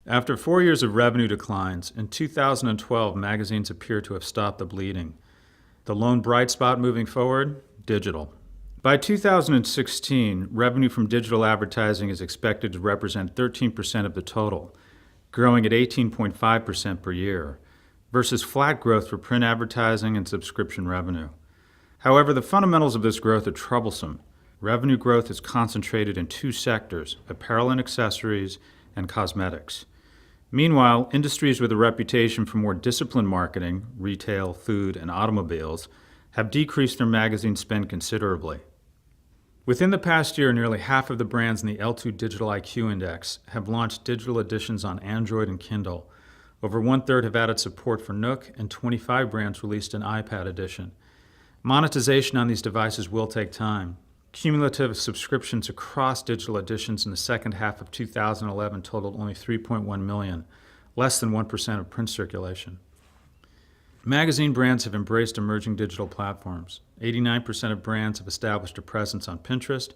After 4 years of revenue declines, in 2012, magazines appear to have stopped the bleeding. The lone bright spot moving forward? Digital. By 2016, revenue from digital advertising is expected to represent 13% of the total, growing at 18.5% per year, versus flat growth for print advertising and subscription revenue. However, the fundamentals of this growth are troublesome. Revenue growth is concentrated in two sectors, apparel and accessories, and cosmetics. Meanwhile, industries with a reputation for more disciplined marketing, retail, food, and automobiles, have decreased their magazine spend considerably. Within the past year, nearly half of the brands in the L2 Digital IQ Index have launched digital editions on Android and Kindle. Over one-third have added support for Nook, and 25 brands released an iPad edition. Monetization on these devices will take time. Cumulative subscriptions across digital editions in the second half of 2011 totaled only 3.1 million, less than 1% of print circulation. Magazine brands have embraced emerging digital platforms. 89% of brands have established a presence on Pinterest,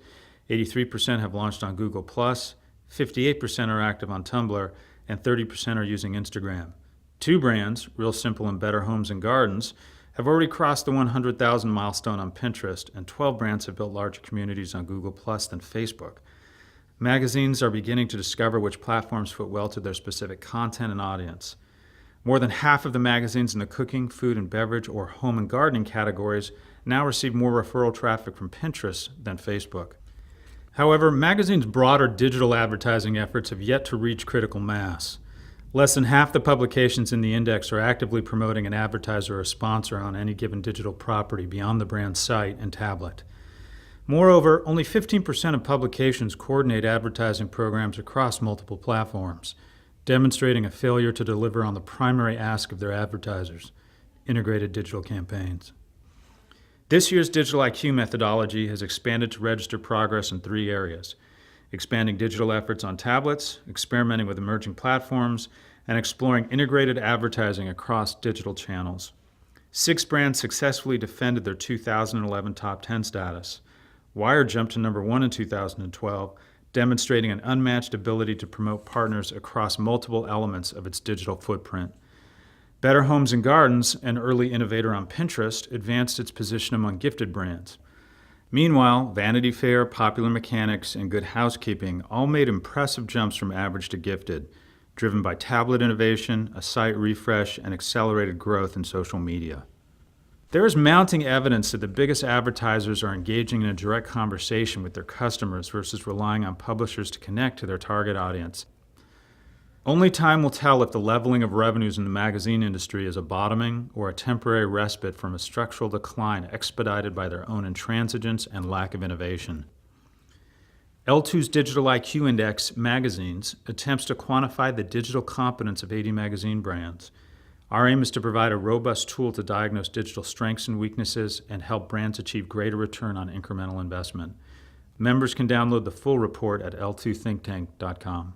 83% have launched on Google+, 58% are active on Tumblr, and 30% are using Instagram. Two brands, Real Simple and Better Homes and Gardens, have already crossed the 100,000 milestone on Pinterest, and 12 brands have built larger communities on Google+ than Facebook. Magazines are beginning to discover which platforms fit well to their specific content and audience. More than half of the magazines in the cooking, food and beverage, or home and gardening categories now receive more referral traffic from Pinterest than Facebook. However, magazines' broader digital advertising efforts have yet to reach critical mass. Less than half the publications in the index are actively promoting an advertiser or sponsor on any given digital property beyond the brand's site and tablet. Moreover, only 15% of publications coordinate advertising programs across multiple platforms, demonstrating a failure to deliver on the primary ask of their advertisers, integrated digital campaigns. This year's Digital IQ methodology has expanded to register progress in three areas: expanding digital efforts on tablets, experimenting with emerging platforms, and exploring integrated advertising across digital channels. 6 brands successfully defended their 2011 top 10 status. Wired jumped to number 1 in 2012, demonstrating an unmatched ability to promote partners across multiple elements of its digital footprint. Better Homes and Gardens, an early innovator on Pinterest, advanced its position among gifted brands. Meanwhile, Vanity Fair, Popular Mechanics, and Good Housekeeping all made impressive jumps from average to gifted, driven by tablet innovation, a site refresh, and accelerated growth in social media. There is mounting evidence that the biggest advertisers are engaging in a direct conversation with their customers versus relying on publishers to connect to their target audience. Only time will tell if the leveling of revenues in the magazine industry is a bottoming or a temporary respite from a structural decline expedited by their own intransigence and lack of innovation. L2's Digital IQ Index magazines attempts to quantify the digital competence of 80 magazine brands. Our aim is to provide a robust tool to diagnose digital strengths and weaknesses and help brands achieve greater return on incremental investment. Members can download the full report at l2thinktank.com.